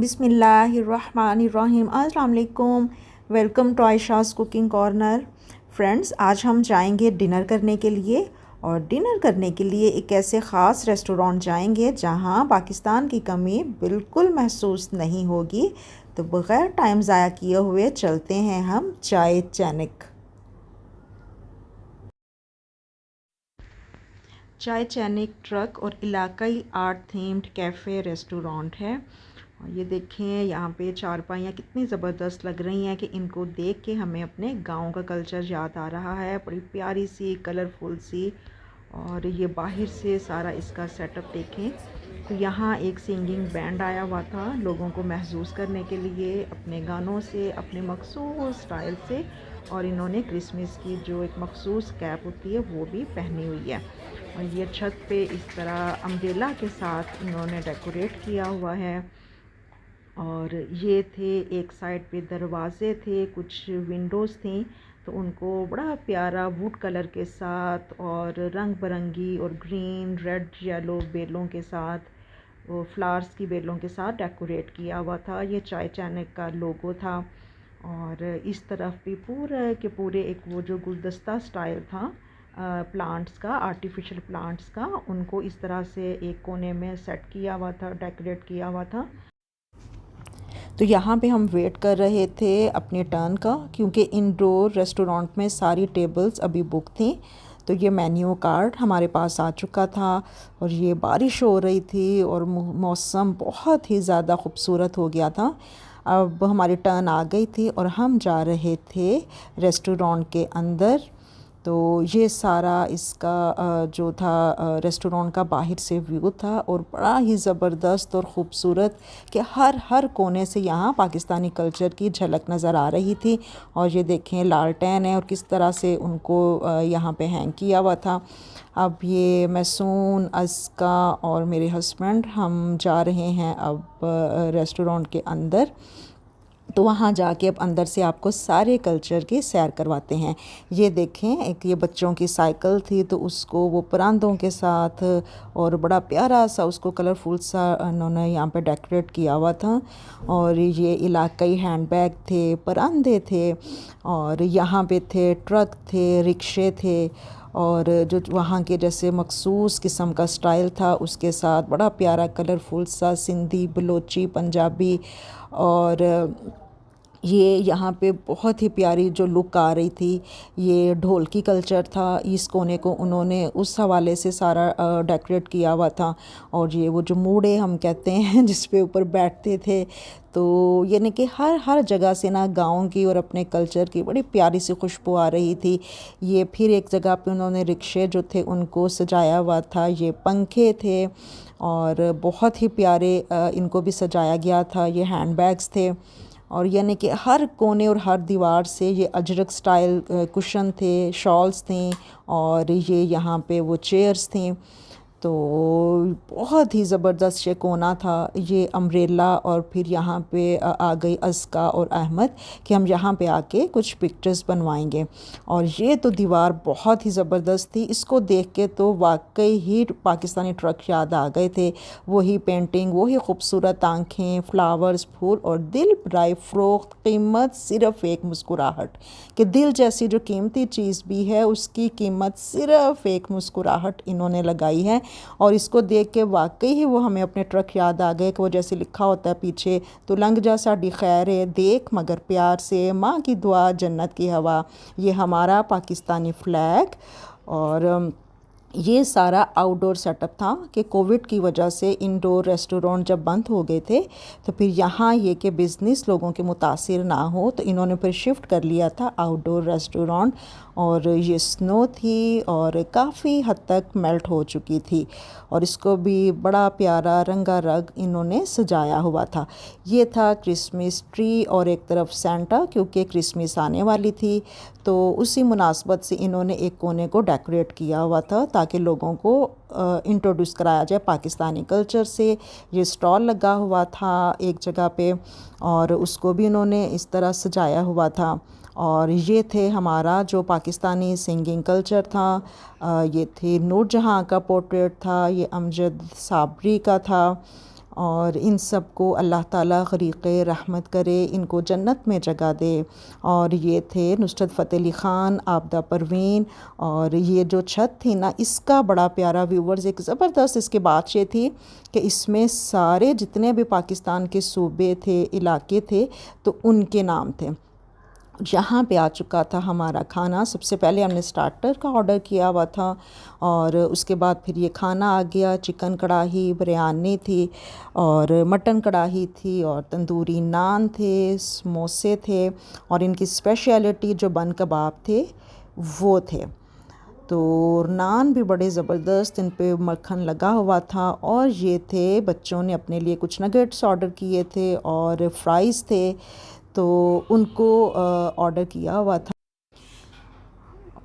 बिस्मिल्लाहिर्रहमानिर्रहीम। अस्सलाम वालेकुम। Welcome to Ayesha's cooking corner. Friends, आज हम जाएंगे डिनर करने के लिए, और डिनर करने के लिए एक ऐसे ख़ास रेस्टोरेंट जाएंगे जहां पाकिस्तान की कमी बिल्कुल महसूस नहीं होगी। तो बग़ैर टाइम ज़ाया किए हुए चलते हैं हम चाय चैनिक। चाय चैनिक ट्रक और इलाकाई आर्ट थीम्ड कैफ़े रेस्टोरेंट है। और ये देखें, यहाँ पे चारपाइयाँ कितनी ज़बरदस्त लग रही हैं कि इनको देख के हमें अपने गांव का कल्चर याद आ रहा है। बड़ी प्यारी सी कलरफुल सी। और ये बाहर से सारा इसका सेटअप देखें। तो यहाँ एक सिंगिंग बैंड आया हुआ था लोगों को महसूस करने के लिए अपने गानों से, अपने मखसूस स्टाइल से। और इन्होंने क्रिसमस की जो एक मखसूस कैप होती है वो भी पहनी हुई है। और ये छत पे इस तरह अम्ब्रेला के साथ इन्होंने डेकोरेट किया हुआ है। और ये थे, एक साइड पे दरवाजे थे, कुछ विंडोज़ थी, तो उनको बड़ा प्यारा वुड कलर के साथ और रंग बिरंगी और ग्रीन, रेड, येलो बेलों के साथ, वो फ्लावर्स की बेलों के साथ डेकोरेट किया हुआ था। ये चाय चैनिक का लोगो था। और इस तरफ भी पूरे के पूरे एक वो जो गुलदस्ता स्टाइल था प्लांट्स का, आर्टिफिशियल प्लांट्स का, उनको इस तरह से एक कोने में सेट किया हुआ था, डेकोरेट किया हुआ था। तो यहाँ पे हम वेट कर रहे थे अपने टर्न का, क्योंकि इंडोर रेस्टोरेंट में सारी टेबल्स अभी बुक थी। तो ये मेन्यू कार्ड हमारे पास आ चुका था, और ये बारिश हो रही थी और मौसम बहुत ही ज़्यादा खूबसूरत हो गया था। अब हमारी टर्न आ गई थी और हम जा रहे थे रेस्टोरेंट के अंदर। तो ये सारा इसका जो था रेस्टोरेंट का बाहर से व्यू था, और बड़ा ही ज़बरदस्त और ख़ूबसूरत कि हर कोने से यहाँ पाकिस्तानी कल्चर की झलक नज़र आ रही थी। और ये देखें, लालटेन है और किस तरह से उनको यहाँ पे हैंग किया हुआ था। अब ये मैसून, अस्का और मेरे हस्बैंड हम जा रहे हैं अब रेस्टोरेंट के अंदर। तो वहाँ जाके अब अंदर से आपको सारे कल्चर की सैर करवाते हैं। ये देखें, एक ये बच्चों की साइकिल थी, तो उसको वो परांदों के साथ और बड़ा प्यारा सा उसको कलरफुल सा उन्होंने यहाँ पे डेकोरेट किया हुआ था। और ये इलाकाई हैंडबैग थे, परांदे थे, और यहाँ पे थे ट्रक थे, रिक्शे थे, और जो वहाँ के जैसे मखसूस किस्म का स्टाइल था उसके साथ बड़ा प्यारा कलरफुल सा सिंधी, बलोची, पंजाबी। और ये यहाँ पे बहुत ही प्यारी जो लुक आ रही थी, ये ढोलकी कल्चर था। इस कोने को उन्होंने उस हवाले से सारा डेकोरेट किया हुआ था। और ये वो जो मूड़े हम कहते हैं जिस पे ऊपर बैठते थे, तो यानी कि हर जगह से ना गाँव की और अपने कल्चर की बड़ी प्यारी सी खुशबू आ रही थी। ये फिर एक जगह पे उन्होंने रिक्शे जो थे उनको सजाया हुआ था, ये पंखे थे और बहुत ही प्यारे इनको भी सजाया गया था। ये हैंडबैग्स थे, और यानी कि हर कोने और हर दीवार से ये अजरक स्टाइल कुशन थे, शॉल्स थी, और ये यहाँ पे वो चेयर्स थी। तो बहुत ही ज़बरदस्त ये कोना था, ये अम्ब्रेला। और फिर यहाँ पे आ गई अस्का और अहमद कि हम यहाँ पे आके कुछ पिक्चर्स बनवाएंगे। और ये तो दीवार बहुत ही ज़बरदस्त थी, इसको देख के तो वाकई ही पाकिस्तानी ट्रक याद आ गए थे। वही पेंटिंग, वही खूबसूरत आँखें, फ्लावर्स, फूल और दिल बराए फ़रोख्त, कीमत सिर्फ़ एक मुस्कुराहट। कि दिल जैसी जो कीमती चीज़ भी है उसकी कीमत सिर्फ़ एक मुस्कुराहट इन्होंने लगाई है। और इसको देख के वाकई ही वो हमें अपने ट्रक याद आ गए कि वो जैसे लिखा होता है पीछे, तो लंघ जा साडी खैर है, देख मगर प्यार से, माँ की दुआ जन्नत की हवा। ये हमारा पाकिस्तानी फ्लैग। और ये सारा आउटडोर सेटअप था कि कोविड की वजह से इंडोर रेस्टोरेंट जब बंद हो गए थे, तो फिर यहाँ ये कि बिज़नेस लोगों के मुतासिर ना हो, तो इन्होंने फिर शिफ्ट कर लिया था आउटडोर रेस्टोरेंट। और ये स्नो थी और काफ़ी हद तक मेल्ट हो चुकी थी, और इसको भी बड़ा प्यारा रंगारंग इन्होंने सजाया हुआ था। ये था क्रिसमस ट्री और एक तरफ सेंटा, क्योंकि क्रिसमस आने वाली थी, तो उसी मुनासबत से इन्होंने एक कोने को डेकोरेट किया हुआ था ताकि लोगों को इंट्रोड्यूस कराया जाए पाकिस्तानी कल्चर से। ये स्टॉल लगा हुआ था एक जगह पे, और उसको भी इन्होंने इस तरह सजाया हुआ था। और ये थे हमारा जो पाकिस्तानी सिंगिंग कल्चर था। ये थे नूर जहाँ का पोर्ट्रेट था, ये अमजद साबरी का था, और इन सब को अल्लाह ताला ग़रीक़े रहमत करे, इनको जन्नत में जगह दे। और ये थे नुसरत फ़तेह अली ख़ान, आबदा परवीन। और ये जो छत थी ना, इसका बड़ा प्यारा व्यूवर्स, एक ज़बरदस्त इसके बात ये थी कि इसमें सारे जितने भी पाकिस्तान के सूबे थे, इलाके थे, तो उनके नाम थे। यहाँ पे आ चुका था हमारा खाना। सबसे पहले हमने स्टार्टर का ऑर्डर किया हुआ था और उसके बाद फिर ये खाना आ गया। चिकन कढ़ाई, बिरयानी थी और मटन कढ़ाई थी और तंदूरी नान थे, समोसे थे और इनकी स्पेशलिटी जो बन कबाब थे वो थे। तो नान भी बड़े ज़बरदस्त, इन पे मक्खन लगा हुआ था। और ये थे, बच्चों ने अपने लिए कुछ नगेट्स ऑर्डर किए थे और फ्राइज़ थे, तो उनको ऑर्डर किया हुआ था।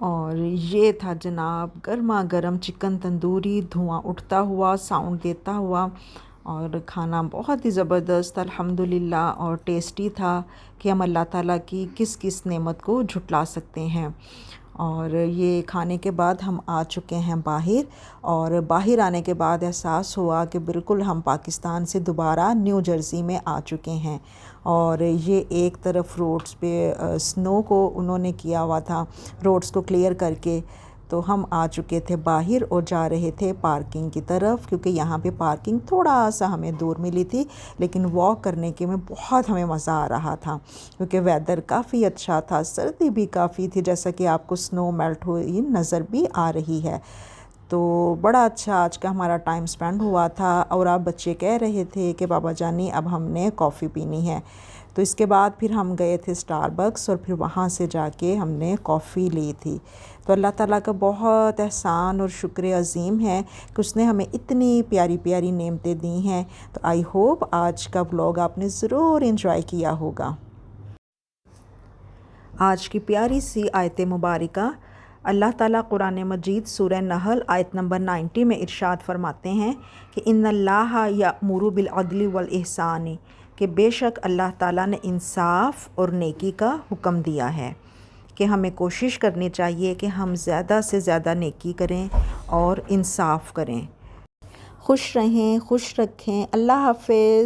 और ये था जनाब गर्मा गर्म चिकन तंदूरी, धुआं उठता हुआ, साउंड देता हुआ। और खाना बहुत ही ज़बरदस्त अल्हम्दुलिल्लाह और टेस्टी था कि हम अल्लाह ताला की किस किस नेमत को झुटला सकते हैं। और ये खाने के बाद हम आ चुके हैं बाहर। और बाहर आने के बाद एहसास हुआ कि बिल्कुल हम पाकिस्तान से दोबारा न्यू जर्सी में आ चुके हैं। और ये एक तरफ रोड्स पे स्नो को उन्होंने किया हुआ था, रोड्स को क्लियर करके। तो हम आ चुके थे बाहर और जा रहे थे पार्किंग की तरफ, क्योंकि यहाँ पे पार्किंग थोड़ा सा हमें दूर मिली थी, लेकिन वॉक करने के में बहुत हमें मज़ा आ रहा था क्योंकि वेदर काफ़ी अच्छा था, सर्दी भी काफ़ी थी, जैसा कि आपको स्नो मेल्ट हुई नज़र भी आ रही है। तो बड़ा अच्छा आज का हमारा टाइम स्पेंड हुआ था। और आप बच्चे कह रहे थे कि बाबा जानी अब हमने कॉफ़ी पीनी है। तो इसके बाद फिर हम गए थे स्टारबक्स और फिर वहाँ से जाके हमने कॉफ़ी ली थी। तो अल्लाह ताला का बहुत एहसान और शुक्र अज़ीम है कि उसने हमें इतनी प्यारी प्यारी नेमतें दी हैं। तो आई होप आज का व्लॉग आपने ज़रूर इंजॉय किया होगा। आज की प्यारी सी आयत मुबारका, अल्लाह ताला कुरान मजीद सूरह नहल आयत नंबर 90 में इरशाद फरमाते हैं कि इन्नल्लाह यअमुरु बिल अदली वल इहसानी, कि बेशक अल्लाह ताला ने इंसाफ़ और नेकी का हुक्म दिया है कि हमें कोशिश करनी चाहिए कि हम ज़्यादा से ज़्यादा नेकी करें और इंसाफ़ करें। खुश रहें, खुश रखें। अल्लाह हाफ़िज़।